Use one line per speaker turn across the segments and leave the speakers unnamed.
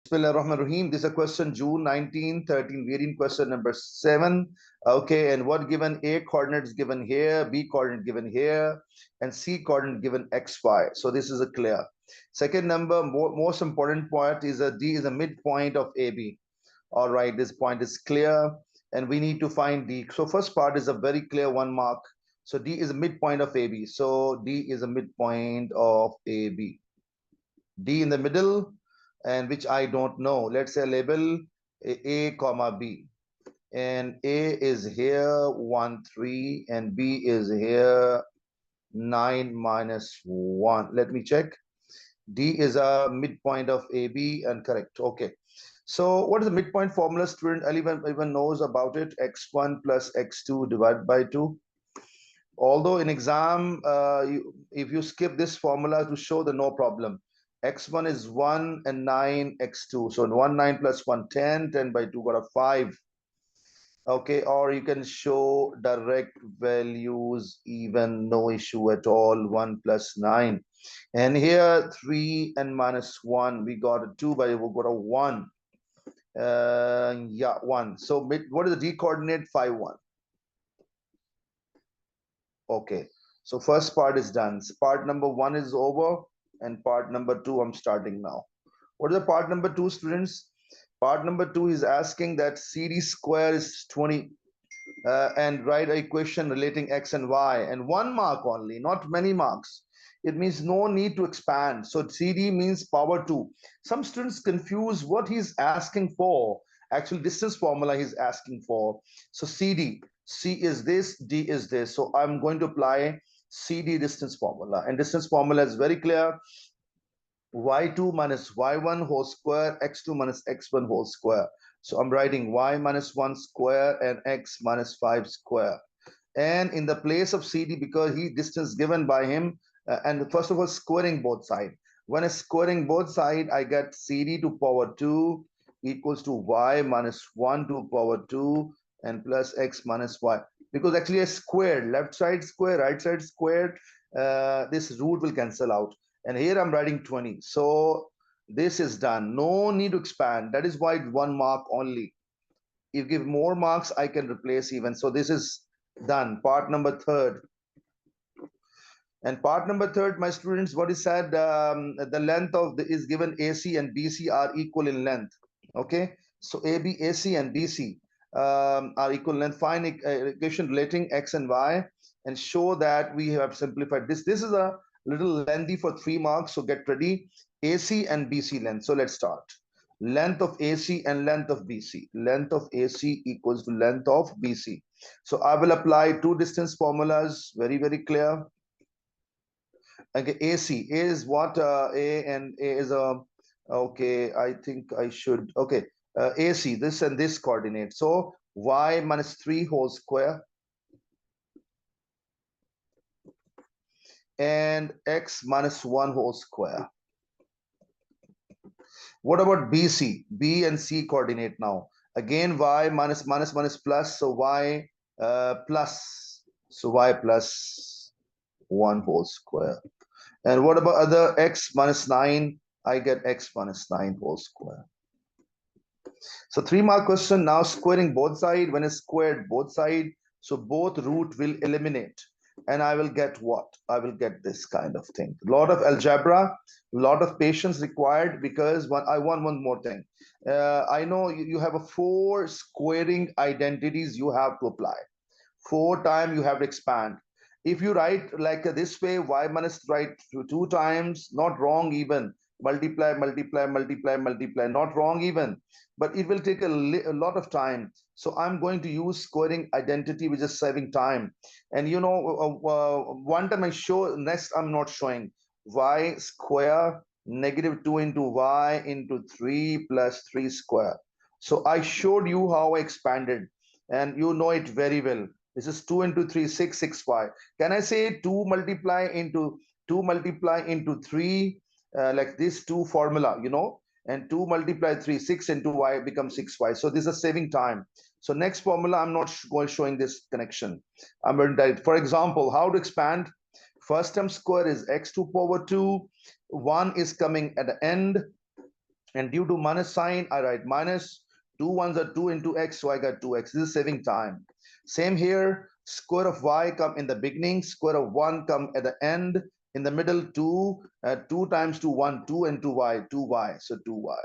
Bismillahirrahmanirrahim. This is a question June 1913, variant question number 7. Okay, and what given A coordinate is given here, B coordinate given here, and C coordinate given XY. So this is a clear. Second number, most important point is a D is a midpoint of AB. All right, this point is clear, and we need to find D. So first part is a very clear 1 mark. So D is a midpoint of AB. So D is a midpoint of AB. D in the middle, and which I don't know. Let's say label A comma B. And A is here 1, 3, and B is here 9 minus 1. Let me check. D is a midpoint of AB and correct. Okay. So what is the midpoint formula, student? Everyone knows about it. X1 plus X2 divided by 2. Although in exam, if you skip this formula to show the no problem. X1 is 1 and 9, X2. So 1, 9 plus 1, 10, 10 by 2 got a 5. Okay, or you can show direct values, even no issue at all, 1 plus 9. And here 3 and minus 1, we got a 2 by we got a 1. Yeah, 1. So what is the D coordinate? 5, 1. Okay, so first part is done. Part number 1 is over, and part number 2 I'm starting now. What is the part number 2, students? Part number 2 is asking that CD square is 20 and write an equation relating x and y, and 1 mark only, not many marks. It means no need to expand. So CD means power 2. Some students confuse what he's asking for. Actually, distance formula he's asking for. So CD, C is this, D is this. So I'm going to apply CD distance formula. And distance formula is very clear. Y2 minus y1 whole square, x2 minus x1 whole square. So I'm writing y minus 1 square and x minus 5 square. And in the place of CD, because he distance given by him, and first of all, squaring both sides. When I squaring both sides, I get CD to power 2 equals to y minus 1 to power 2 and plus x minus y. Because actually I squared, left side square, right side squared, this root will cancel out. And here I'm writing 20. So this is done. No need to expand. That is why 1 mark only. If you give more marks, I can replace even. So this is done. Part number 3rd. And part number 3rd, my students, what is said, the length of is given AC and BC are equal in length. Okay, so AB, AC, and BC are equal in length. Find equation relating x and y and show that we have simplified this. This is a little lengthy for 3 marks, so get ready. AC and BC length. So let's start. Length of AC and length of BC. Length of AC equals to length of BC. So I will apply 2 distance formulas. Very, very clear. Okay, AC. A is what? A and A is a. Okay, I think I should. Okay, AC, this and this coordinate. So y minus 3 whole square and x minus 1 whole square. What about BC? B and C coordinate now. Again, y minus minus minus plus. So y plus. So y plus 1 whole square. And what about other x minus 9? I get x minus 9 whole square. So 3 mark question. Now squaring both sides. When I squared both sides, so both root will eliminate. And I will get what? I will get this kind of thing. A lot of algebra, a lot of patience required, because I want one more thing. I know you have a 4 squaring identities you have to apply. 4 times you have to expand. If you write like this way, y minus write 2 times, not wrong even. Multiply, multiply, multiply, multiply, not wrong even. But it will take a lot of time. So I'm going to use squaring identity, which is saving time. And you know, one time I show, next I'm not showing. Y square negative 2 into y into 3 plus 3 square. So I showed you how I expanded, and you know it very well. This is 2 into 3, 6, 6, y. Can I say 2 multiply into 3, like this 2 formula, you know, and 2 multiply 3, 6 into y becomes 6y. So this is saving time. So next formula, I'm not showing this connection. I'm going to, for example, how to expand. First term square is x to power 2. 1 is coming at the end. And due to minus sign, I write minus. 2 ones are 2 into x, so I got 2x. This is saving time. Same here, square of y come in the beginning, square of 1 come at the end. In the middle, 2, 2 times 2, 1, 2 and 2y, 2y, so 2y.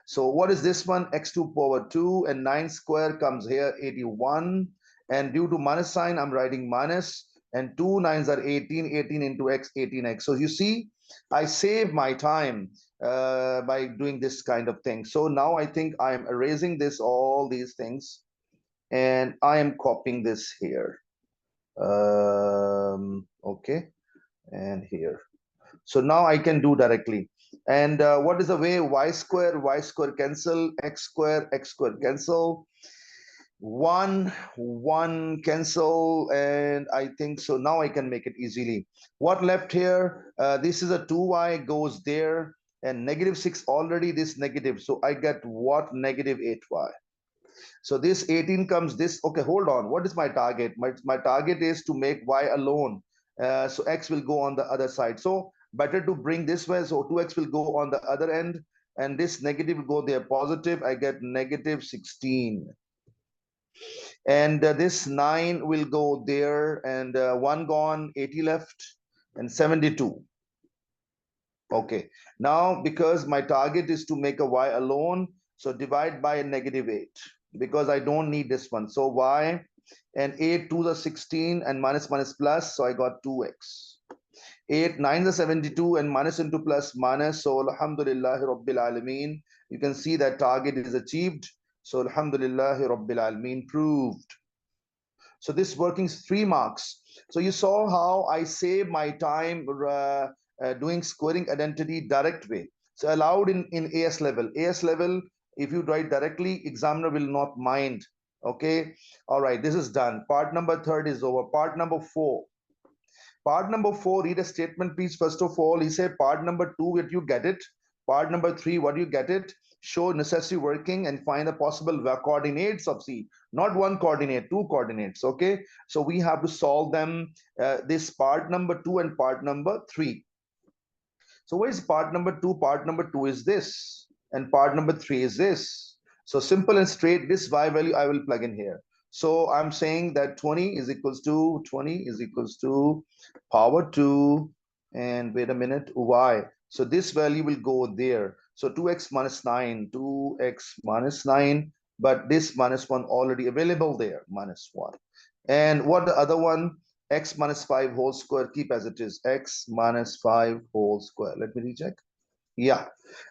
So what is this one? X2 power 2 and 9 square comes here, 81. And due to minus sign, I'm writing minus. And 2 nines are 18, 18 into x, 18x. So you see, I save my time by doing this kind of thing. So now I think I am erasing this, all these things, and I am copying this here. Okay, and here. So now I can do directly. And what is the way? Y square cancel, x square cancel, 1 cancel, and I think so now I can make it easily. What left here? This is a 2y goes there, and negative 6 already, this negative, so I get what? Negative 8y. So this 18 comes this. Okay, hold on. What is my target? My target is to make y alone. So x will go on the other side. So better to bring this way. So 2x will go on the other end, and this negative will go there positive. I get negative 16. And this 9 will go there, and 1 gone, 80 left, and 72. Okay. Now, because my target is to make a y alone, so divide by negative 8, because I don't need this one. So y and 8 to the 16 and minus minus plus, so I got 2x. 8 9 the 72 and minus into plus minus, so alhamdulillah rabbil alameen. You can see that target is achieved. So alhamdulillah rabbil alameen, proved. So this working is 3 marks. So you saw how I save my time doing scoring identity direct way. So allowed in AS level. AS level, if you write directly, examiner will not mind. Okay. All right. This is done. Part number 3 is over. Part number 4. Part number 4, read a statement, please. First of all, he said part number 2, what you get it. Part number 3, what do you get it? Show necessary working and find the possible coordinates of C. Not one coordinate, 2 coordinates. Okay. So we have to solve them. This part number 2 and part number 3. So what is part number 2? Part number 2 is this. And part number 3 is this. So simple and straight, this y value I will plug in here. So I'm saying that 20 is equals to power 2, and wait a minute, y. So this value will go there. So 2x minus 9, 2x minus 9, but this minus 1 already available there, minus 1. And what the other one? X minus 5 whole square, keep as it is, x minus 5 whole square. Let me recheck. Yeah,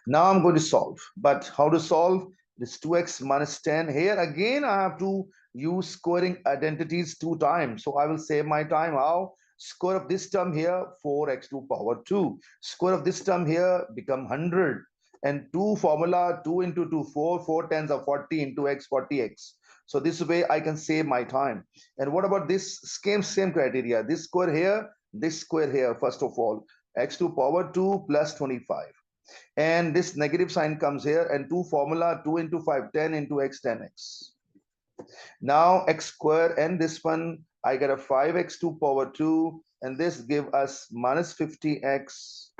now I'm going to solve. But how to solve? This 2x minus 10. Here again, I have to use squaring identities 2 times. So I will save my time. How? Square of this term here, 4x to power 2. Square of this term here become 100. And 2 formula, 2 into 2, 4. 4 tens are 40 into x, 40x. So this way I can save my time. And what about this same criteria? This square here, first of all, x to power 2 plus 25. And this negative sign comes here, and 2 formula, 2 into 5, 10 into x, 10x. Now x square and this one, I get a 5x to power 2, and this give us minus 50x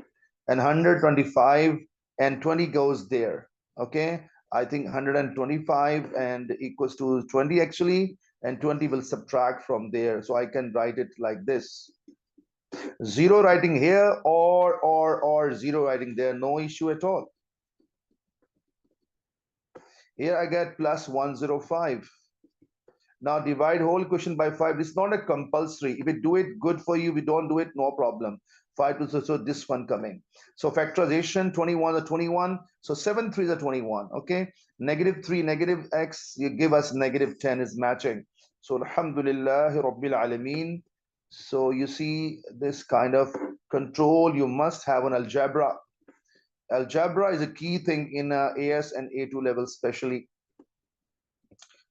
and 125, and 20 goes there. Okay, I think 125 and equals to 20 actually, and 20 will subtract from there. So I can write it like this. 0 writing here or 0 writing there, no issue at all. Here I get plus 105. Now divide whole question by 5. This is not a compulsory. If we do it, good for you. We don't do it, no problem. 5 to so this one coming. So factorization, 21 is 21. So 7 3 is 21. Okay. Negative 3, negative x, you give us negative 10 is matching. So alhamdulillah rabbil alameen. So you see this kind of control you must have on algebra. Algebra is a key thing in AS and A2 level especially.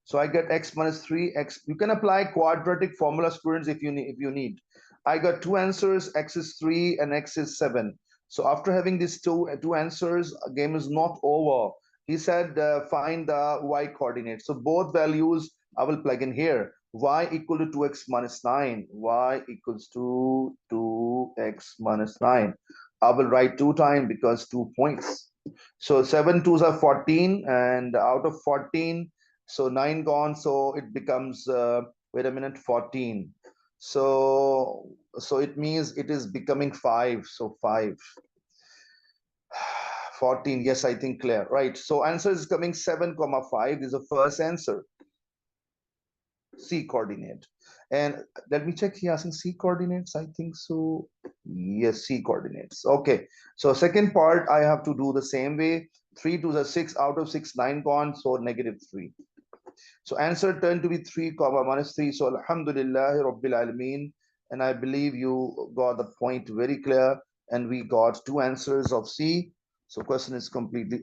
So I get x minus 3x. You can apply quadratic formula, students, if you need. I got 2 answers, x is 3 and x is 7. So after having these two answers, game is not over. He said find the y coordinate. So both values I will plug in here. Y equal to 2x minus 9. Y equals to 2x minus 9. I will write 2 times because 2 points. So 7 twos are 14, and out of 14, so 9 gone, so it becomes, wait a minute, 14. So it means it is becoming 5. So 5. 14, yes, I think clear. Right. So answer is coming 7 comma 5. This is the first answer. C coordinate. And let me check. He asking C coordinates. I think so. Yes, C coordinates. Okay. So second part, I have to do the same way. 3 to the 6, out of 6, 9 gone. So -3. So answer turned to be 3 comma -3. So Alhamdulillah Rabbil Alameen. And I believe you got the point very clear. And we got two answers of C. So question is completely